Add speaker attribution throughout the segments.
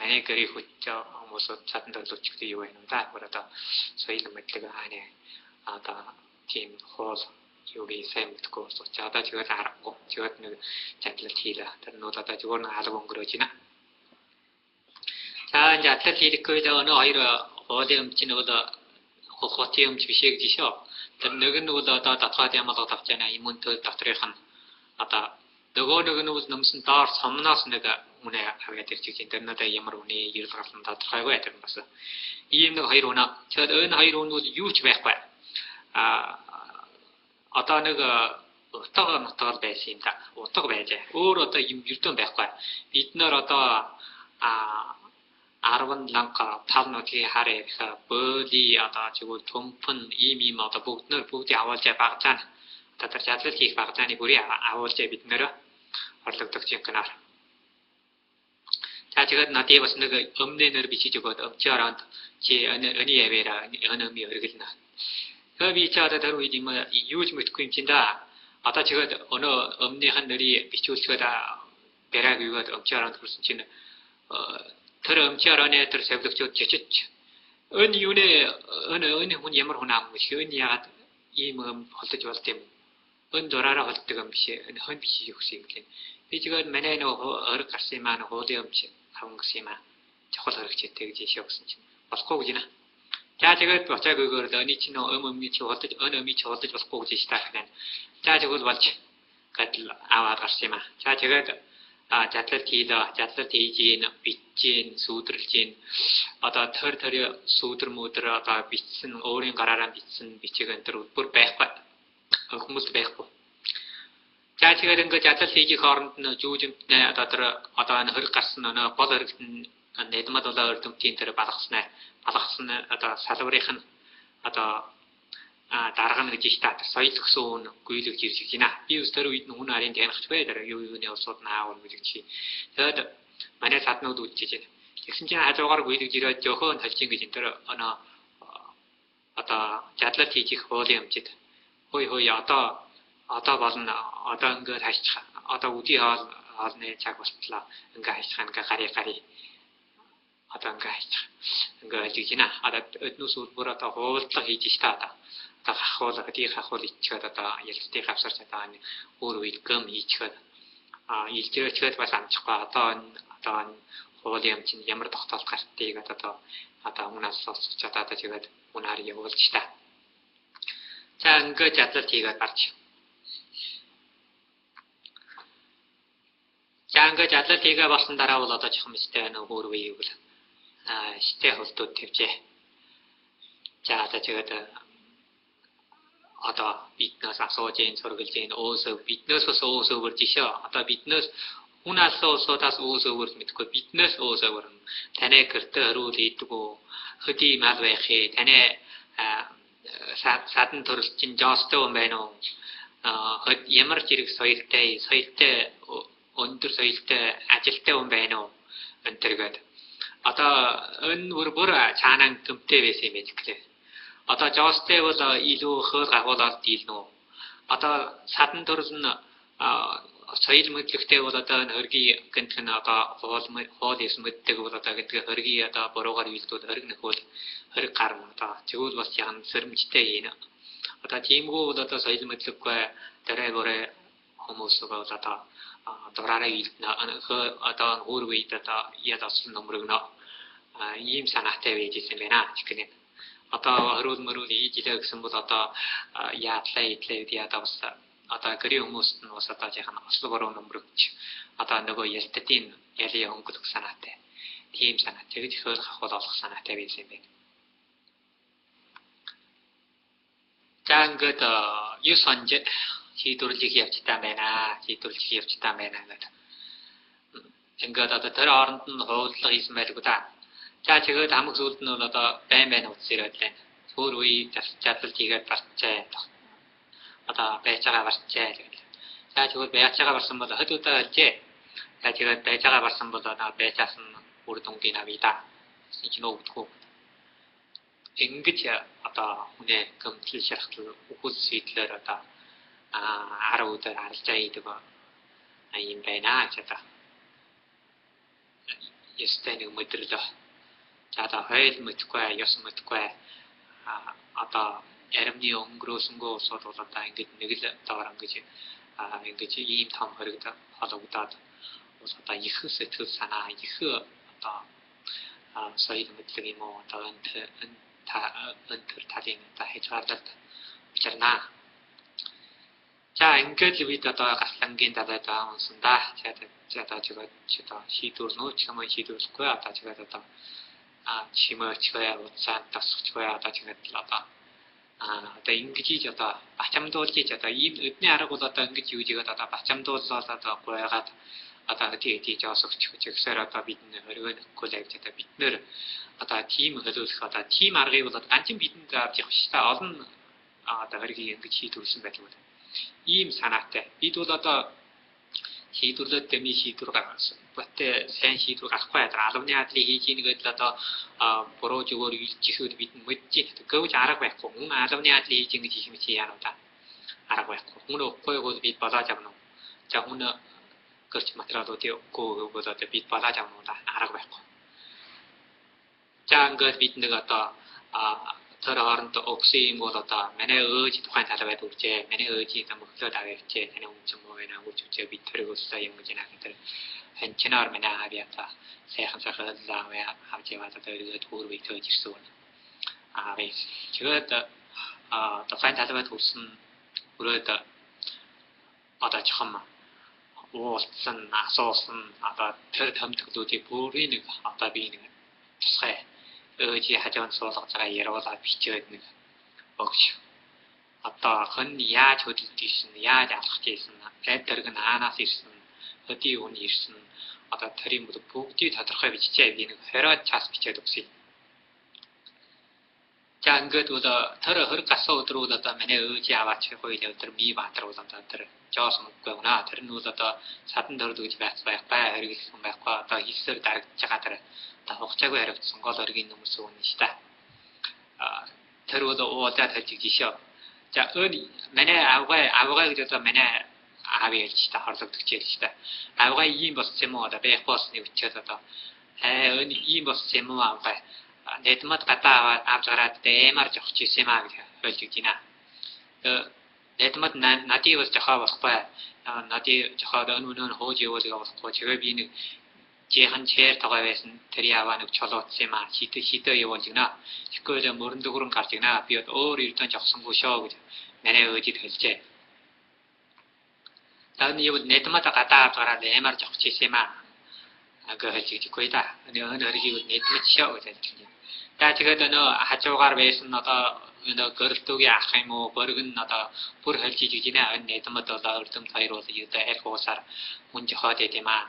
Speaker 1: манай гэрээ хүч хүмүүсд чадан төлөвчтэй юу байна да. Одоо соёл мэдлэг хааны одоо тийм хоол юугийн сайн мэдгүй болчих. Одоо тэгээд аргагүй. Тэгээд нэг чадлал хийлээ. Тэр нь одоо зүгээр нэг алга өнгөрөөж байна. За 이제 атлет хийхгүй л өнөө хоёр хоолын өмч нь бол хотын өмч биш гэж шүү. Тэр нэг нь бол одоо татгаад ямаалга тавьж байна. Иммунтэй доторх нь одоо нөгөө нэг нь бол нөмсөн доор сомноос нэг үнэ аваад ирж байгаа. Тэр надаа ямар үнэ ирэл гарсан тодорхойгүй тэр бас. Ийм нэг хоёр үнэ. Тэгээд энэ хоёр үнэ бол юу ч байхгүй. Одоо нэг утга нутгаар байсан юм да. Утга байжээ. Өөр одоо юм юрдэн байхгүй. Бид нэр одоо 10 ланка тавнуудын хараа бөөли одоо чигүүл төмпөн ийм одоо бүгдийг аваалж багцаана. Одоо чадлал хийх багцааны бүрийг аваалж бид нэр орлогдох юм гэнэ. За тэгээд надад бас нэг өмнөнөр бичиж өгөөд өвчөрөнд чи өний яваараа өнөөми өргөлнө. Тэгээ би чаад тэр үед юм юуж мэдгүй юм чинь да. Одоо тэгээд өнөө өмнөх нь нэрийг бичүүлчихэд бараг юугаад өвчөрөнд хүрсэн чинь тэр өвчөрөний тэр сэвлэгчүүд чичиж өн юуны ön хүн ямар хүн аав биш ön ягаад ийм холдож болд юм. Ön дураараа холддог юм биш. Ön хон биш юу гэсэн юм лээ. Би тэгээд манай нөгөө ориг гарсан юм аа хуулийн өмч таван гэсэн юм аа. Чухал хэрэгчтэй гэж ишээ өгсөн чинь болохгүй гэж нэ. За тэгээд буцааг өгөөр өний чинь өмнө чи холдож ön өмий чи холдож болохгүй гэж штаах байна. За тэгвэл болж гэдэл аваад гарсан юм аа. За тэгээд задлалт хийж ийн бичжийн сүйдэрлж ийн одоо тэр сүйдэр мөдөр одоо бичсэн өөрийн гараараа бичсэн бичиг энэ бүр байхгүй хүмүүс байхгүй. За тэгээд ингээд задлалт хийж их оронд нь жүүжимтнэ одоо энэ хөрг гарсан өнөө гол хөргт нь нэдмад болоо өрдөмтийн тэр балгасан одоо салварынх нь одоо дарга нэг гэж та соёл гэсэн үн гүйлгэж ирж байна. Би өс тэр үед нүн арын танихч бай дараа юуны усууд наавал гэж чи. Тэгээд манай саднууд үлчиж байна. Тэгсэн чинь хажуугаар гүйлгэж ирээд жохоо талж ин гэж энэ тэр одоо задлалт хийж их хуулийн өмчд. Хой одоо болно. Одоо ингээд хайчих. Одоо үдий хоолны цаг болтлоо. Ингээд хайчих ингээ гари. Одоо ингээ хайчих. Ингээ хийж байна. Одоо өднөөс бүр одоо хуултлага хийж штаа одоо. Хахуул ичгээд одоо ялцтыг авсарч одоо өөр үед гëm хийчгээд илжирчгээд бас амжихгүй одоо хуулийн юм чинь ямар тогтоолт гартыг одоо унаас сонсч одоо тэгээд унаар явуулж та. За ингээд задлалт хийгээд гарч. За ингээд задлалт хийгээ болсон дараа бол одоо жоохон мэстэй өөр үе юу гэл штэй холтууд тавьжээ. За одоо тэгээд одоо биднээс асууж ийн сургалж ийн өөсөө биднээс бас өөсөө өрж ишээ. Одоо биднээс хүнээс өөсөөдас өөсөө өрж мэдгүй биднээс өөсөө өрн. Танай гэртээ хөрүүл ийдгүү хөдий мал байхээ танай садан төрөлчин жоостой юм байна уу? Ямар зэрэг соёлтой өндөр соёлтой ажилтай юм байна уу? Энтергээд одоо энэ бүр цаанаа гэмтэй байсан юм гэлээ. Одоо жоостэй бол илүү хөөр гагуулаад дийлнэ. Одоо садан төрөл нь соёл мэдлэгтэй бол одоо хөргийн гэнтх нь одоо хоол яс мэддэг бол одоо гэдэг хөргийн одоо буруугаар үйлдэл хөрг нөхөл хөрг гарна одоо тэгвэл бас яхан сэрэмжтэй юм. Одоо тиймгүй бол одоо соёл мэдлэггүй дөрөөрөө хүмүүс бол одоо дураараа үйлдэнэ одоо өөр үед одоо ядаас нөмрөгнө ийм санаатай байж ирсэн байна гэх юм. Одоо хөрөөл ийжилээ гэсэн бол одоо яатлаа яа бас одоо гэрийн хүмүүст нь бас одоо яхан ослог ороо нөмрөгч одоо нөгөө ялтдын ялын өнгөлөх санаатай тийм санаа тэгж хөөр хахуул олох санаатай байсан юм байна. За ингээд юу сонж шийдвэрлэх явцтай байна гэдэг. Ингээд одоо тэр оронд нь хуулдлага хийсэн байлгүй да. За тэгээд хамаг зүйлд нь бол одоо байн утас ирээд байна. Өөр үе задлалт хийгээд барчаа. Одоо байцаагаа барчаа гэдэг. За тэгвэл байцаагаа барсан бол хөдөлтөө ажээ. За тэгээд байцаагаа барсан бол одоо байцаас нь үр дүнгийн авъя. Шинж нөгдгөө. Ингэж одоо үнэ гомдлол шархтал үхэл сэтлэр одоо 10 өдөр алжаа идэг юм байна гэж одоо ёстой нэг мэдрэл. За одоо хоёул мэдхгүй, ёс мэдхгүй одоо ярамны өнгөрөөсөнгөө усууд бол одоо ингэж нэг л доор ингэж ингэж ийм том хоригд хологдоод ус одоо их сэтгэл санаа их одоо соёл мэдлэг юм уу одоо энэ талын одоо хийж гардаг учирнаа. За ингээд л бид одоо гаслангийн далайд унсандаа. За одоо чигээр шийдвэр нөөч юм шийдвэрлэхгүй одоо чигээр одоо чимээчгүй уцаан тасчихгүй одоо чигээр л одоо ингэж хийж одоо бачамдуулж хийж одоо ийм өдний арга бол одоо ингэж юу хийгээд одоо бачамдуулаад одоо гуйгаад одоо тийж осогч гэсээр одоо бидний өргөнөхгүй л явж одоо бид нэр одоо тим хөлөөлөх одоо тим аргыг бол ганцхан бидэнд авч явах шүү дээ. Олон одоо өргийг ингэж шийдвэрлсэн байдаг бол ийм санаатай. Бид бол одоо шийдвэрлээд дэмий шийдвэр гаргасан. Бүтээ сайн шийдвэр гарахгүй байгаа. Албаны хадлыг хийж ийгээд л одоо буруу зөвөр илжихэд бид мэдж байна. Гэвч арга байхгүй. Мөн албаны хадлыг хийж ингэж хийх юм чи яана да. Арга байхгүй. Мөн өгөхгүй бол бид болоод явна. За мөн гэрч материалуудыг өгөхгүй бол одоо бид болоод явна да. Арга байхгүй. За ингээд бид нэг одоо тэр хооронд өгсөн юм бол одоо манай өөж тухайн талбайд өгчээ. Манай өөжийн мөхлөөд авчихээ. Таны өмнө муу байна өгчээ бид тэр өсөө юм гэж наа гэдэг. Ханчнаар манай авьяата сайхан аваа авч яваад одоо өргөд хөрвий төөж ирсэн. Би тэгээд тухайн талбайд өгсөн өрөөд одоо чухам уулцсан асуусан одоо тэр томтглуудыг бүрийн нэг одоо би нэг тусгай өөжи хажууд суулгаж байгаа яриулаад бичээд нэг өгч одоо хэн яаж хөдөлж ийсэн яаж алхаж ийсэн тэрг нь аанаас ирсэн өдий үн ирсэн одоо тэрийн бүгдийг тодорхой биччихээ би нэг 20 час бичээд өгсөн. За ингээд бол тэр хөрг гасан өдрүүд одоо манай өөжи аваач хоёул өдөр ми баатар бол одоо тэр жоос мөггүй унаа тэр нь бол одоо садан дөрөв гэж байхгүй хэрэгсэн байхгүй одоо хийсээр дарагдж байгаа тэр та хугацаагүй харагдсан гол өргийн хүмүүс үнэ шүү дээ. Тэр бол уудаад хэлж гişөө. За ön манай авгаа гэж одоо манай аав ялж та хорлогдож ял шүү дээ. Авгаа ийм болсон юм уу одоо байх болсны үчээд одоо ön ийм болсон юм уу авгаа Netmat гадаа авч гараад дэмар жохч юм аа гэж хэлж байна. Netmat надий бас жохоо болохгүй. Надий жохоо өнөө хөөж явуулж болохгүй. Тэгээ би нэг жихан чээр тагаа байсан тэр яваа нэг чолоотсан юм аа. Хитэ явуулж гинэ. Тэгэхгүй л мөрөн дөрөн гарч гинэ. Би өөр эрдэн жохсонгүй шоо гэж манай өөжид хэлжээ. Таны юу Netmat гадаа авч гараад дэмар жохч юм аа. Агай хэлчихгүй да. Өнөө өргийг Netmat шоо гэж хэлж байна. Тэгээд хажуугаар байсан одоо гөрөлтөгийн ах юм уу боргон одоо бүр хэлж иж гинэ Netmat одоо өрдөмт хоёр бол юу арх уусаар хүн жохоод юм аа.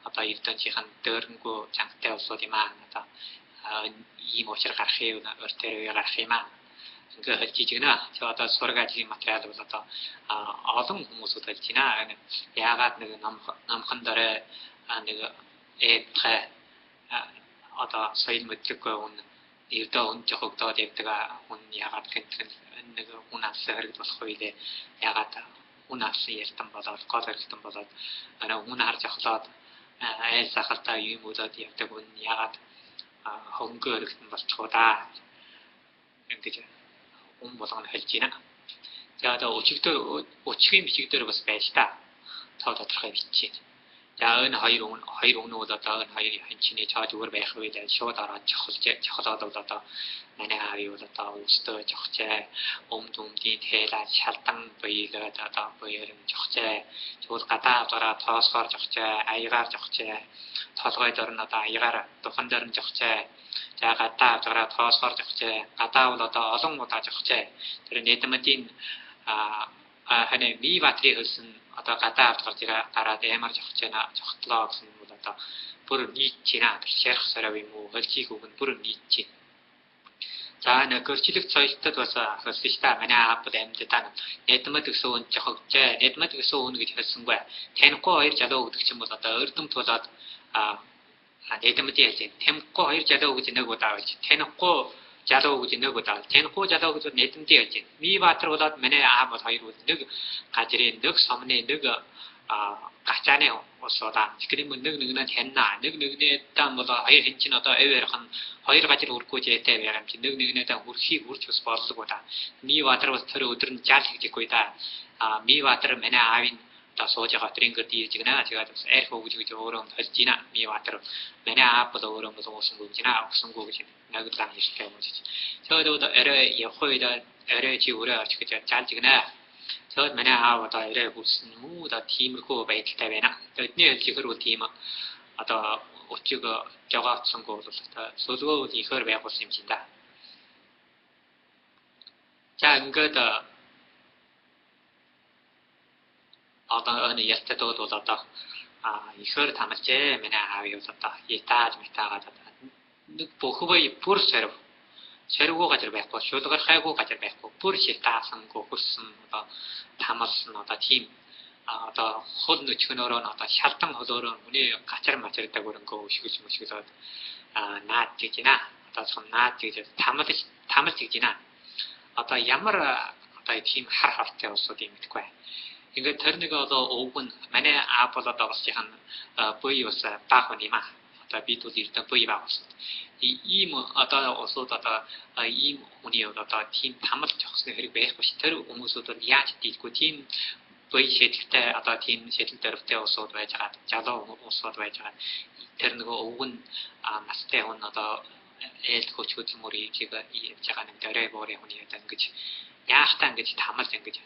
Speaker 1: Одоо эрдэнэчийн дөөрнгөө чангтай усууд юм аа. Одоо ийм уучрал гарах юм өртөр гарах юм аа. Ингээ хэлж иж гинэ. Чи одоо сураг ажлын материал бол одоо олон хүмүүсүүд хэлж гинэ. Яагаад нэг намхан дараа нэг эпхэ одоо соёл мэдлэггүй хүн эрдээ хүн жохогдоод явдаг хүн яагаад гэнтэн нэг хүн алсан хэрэгд болох үедээ яагаад хүн алсан ярьтан болоод гол хэрэгтэн болоод хүн харж ахлаад айл сахалтаа юм удаад явдаг хүн яагаад хөнгө хэрэгтэн болчихоо да ингэж хүн болгоно хэлж байна. За одоо өчигдөр бичигдэр бас байж та тодорхой бичиж. За энэ хоёр үнэ бол одоо энэ хоёр хинчний цааж өөр байх үед шууд ороод жохолоод бол одоо манай аав бол одоо өстөө жохчээ өмдийн тэлээ шалдан биелээд одоо буярын жохчээ тэгвэл гадаа аваараа тоосгоор жохчээ аягаар жохчээ толгойд орно одоо аягаар духан дээр нь жохчээ за гадаа аваараа тоосгоор жохчээ гадаа бол одоо олон удаа жохчээ тэр Netmat-ийн ханаа ми батри хэлсэн одоо гадаа авч гарч гараад ямар жохтлоо гэсэн бол одоо бүр нийт чина шарх сарав юм уу хөлчийг өгн бүр нийт чинь. За нэг гэрчлэг соёлтод бас хэлсэн ш та манай аапд амьдтаа Netmat гэсэн хүн жохогчээ Netmat гэсэн хүн гэж хэлсэнгүй. Танихгүй хоёр залуу өгдөг ч юм бол одоо өрдөмт болоод Netmat яаж танихгүй хоёр залуу гэж нэг удаа байж танихгүй залуу гэж нэг удаа танихгүй залуу гэж Netmat яаж ми баатар болоод манай аав бол хоёр үл нэг гажрын нэг сомны нэг гач 가짜네요. 어서다. 그러면 능능은 했나? 능능에 땀 뭐다 아예 괜찮다. 에베르한 허이를 가지고 울고 제때 왜람지 능능에 땀 우르히 우르쳐서 벌어보다. 미와트로 서로 우드른 자식 짓고 있다. 미와트로 맨날 아윈 다 소자가 드린 것들이 지금 제가 좀 에르고 우지고 오름 했지나 미와트로 맨날 아빠도 오름 무슨 무슨 거지나 무슨 거지. 나도 당이 시켜 뭐지. 저도 에르 여호이다 에르 지우라 지금 자식이나 저 맨날 아와다 에르 무슨 무다 팀을 고 베이트 때문에 네 지그로 팀 아다 어쩌고 저가 선거도 소도 이걸 왜 보십니다. 자, 이거다 어떤 어느 예스터도 도다 이걸 담았제 맨날 아위었다. 이따 미타가다. 보고의 부르세로 세르고 가지고 배고 쇼도가 살고 가지고 배고 부르시 따상고 무슨 담았은 팀 더 hodnu chunoro na ta shartang hodoro uni kachar machar ta goran ko shigis na tigina ta som na tig tamas tigina ata ямар ata team har harте osodi mitkwai inga terniga do open mane apola da washan boyos bahoni ma ata bitu dirta boy ba os 이 ata osoda ta 이 uni ata team tamas chosne heri beh bashter umusoda yaach tigko team boy shetikte ata team shetik tarafte osod байжгаад жалоо осод байжгаад тэр нөгөө өвгөн настай хүн одоо ээл көчгөж мөрийг ийж байгаа нэг дөрөө борын хүний одоо ингэж яахтаа ингэж тамал ингэж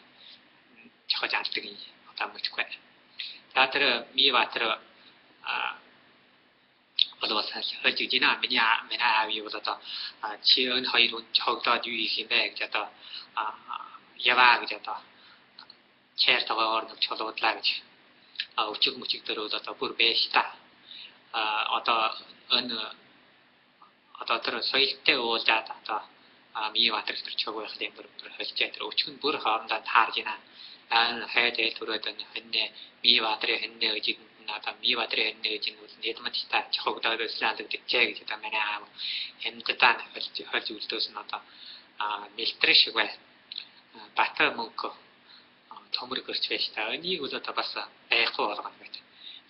Speaker 1: жохож алдаг юм одоо мэдхгүй. За тэр миватэр одоосаа хэлжигдина меня авиу одоо 지은 хоёрын жохогдоод юу их юм бэ гэж одоо яваа гэж одоо чертогоор нэг чулуудлаа гэж өчиг мөчиг дөрөв одоо бүр бэшта одоо энэ одоо тэр соёлтой уулзаад одоо миватэр тэр чог байх юм бүр хэлжээ тэр өчиг нь бүр хоорондоо таарж байна хайдэл төрөөд хэнэ миватэр хэнэ гэж надаа миватэр хэнэ гэж нэдмэттэй чогдоод өслээд гэжээ гэж одоо манай аав хэмтдаа хэлж үлдөөс нь одоо мэлтрэ шиг бай бата мөнгө төмөр гэрч байж та энийг бол одоо бас байхгүй болгоно гэж.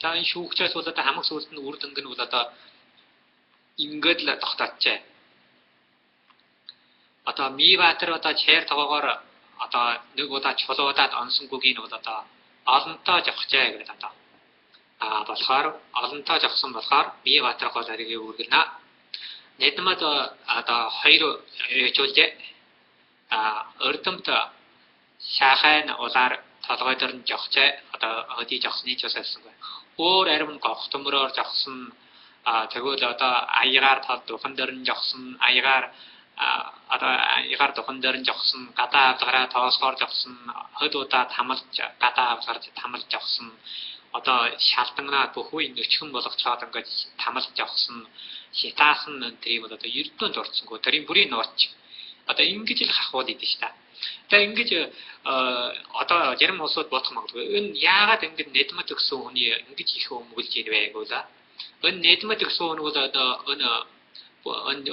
Speaker 1: За энэ шүүгчээс бол одоо хамаг сүлд нь үр дүнг нь бол одоо ингээд л тогтоочээ. Одоо миватэр одоо чээр тоогоор одоо нэг удаа чулуудаад онсонгүйг нь бол одоо олонтоо жавхжээ гэдэг одоо болохоор олонтоо жавсан болохоор миватэр голыг үүргэнэ. Нэдмэд одоо хоёр ээжүүлжээ. Өрдөмт шахайн улаар толгойдор нь жогчээ одоо өдий жогсны ч бассангүй. Өөр арим гогтмөрөөр жогсон тэгвэл одоо аягаар тал духан дээр нь жогсон аягаар одоо аягаар духан дээр нь жогсон гадаа авдараа тоосгоор жогсон хөдөөдөө тамалж гадаа авдарч тамалж жогсон одоо шалтангнаа бүхүү нөчгөн болгочоод ингээд тамалж жогсон шитаасан энэ бол одоо ердөө дурцсангүй тэрийн бүрийн нууц одоо ингэж л хахууд идэв шүү дээ. Тэгээ ингэж одоо зарим улсууд бодох магадгүй. Энэ яагаад ингэж нэдмэд өгсөн хүний ингэж их өмгөлж ирвэ гэвэл энэ нэдмэд өгсөн хүн бол одоо энэ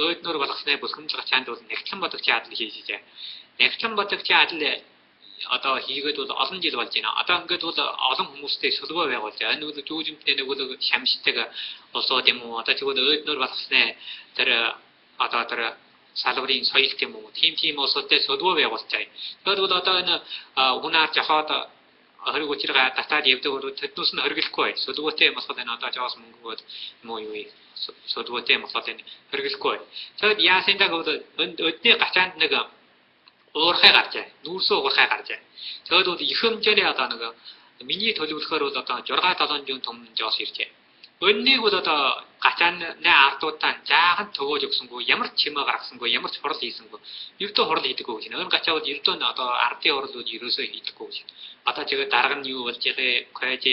Speaker 1: өөднөр болгосны бүлхэмжлэг чанд бол нэгтлэн бодогч адил хийжээ. Нэгтлэн бодогч адил одоо хийгээд бол олон жил болж байна. Одоо ингээд бол олон хүмүүстэй сөлгөө байгуулж байна. Энэ бол зүүжимтэй нэг бол шамшдаг улсууд юм уу? Одоо тэгвэл өөднөр болгосны тэр одоо тэр салбарын соёл тийм үү тийм улсуудтай сөлгөө байгуулж байгаа. Тэгэхээр бол одоо энэ унаар жахаад хориг учиргаа татаад явдаг бол тэднээс нь хоригдохгүй. Сөлгөөтэй болохоор энэ одоо жаас мөнгөд муу юу сөлгөөтэй болохоор энэ хоригдохгүй. Тэгэхээр яасан даг бол өдний гачаанд нэг уурхай гарчаа. Нүүрсөө уурхай гарчаа. Тэгэхээр бол их хэмжээний одоо нэг миний төлөвлөхөөр бол одоо 6-7 жин том жаас иржээ. Өннийг бол одоо гачаан ардуудаа жаахан төгөөж өгсөнгүй, ямар ч чимээ гаргасангүй, ямар ч хурал хийсэнгүй. Ердөө хурал хийдэггүй гэж. Өн гачаа бол ердөө одоо ардын хурлууд ерөөсөө хийдэггүй гэж. Одоо тэгээд дарга нь юу болж байгаа, квэж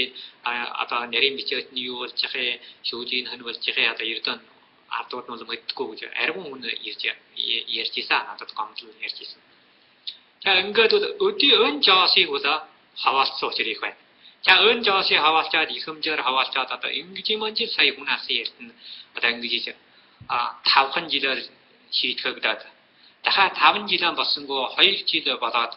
Speaker 1: одоо нарийн бичээд нь юу болж байгаа, шүүжийн хэн болж байгаа одоо ердөө ардууд нь бол мэддэггүй гэж. Аргун хүн ярьжсэн надад гомдол ярьжсэн. За ингээд өдий өн жаасыг бол хаваалцсан учраас их байна. За ön жооси хаваалчаад их хэмжээр хаваалчаад одоо ингэж юм жил сая хүнээс ярьсан одоо ингэж 5 жилээр шийтгэгдээд дахиад 5 жилэн болсонгүй 2 жил болоод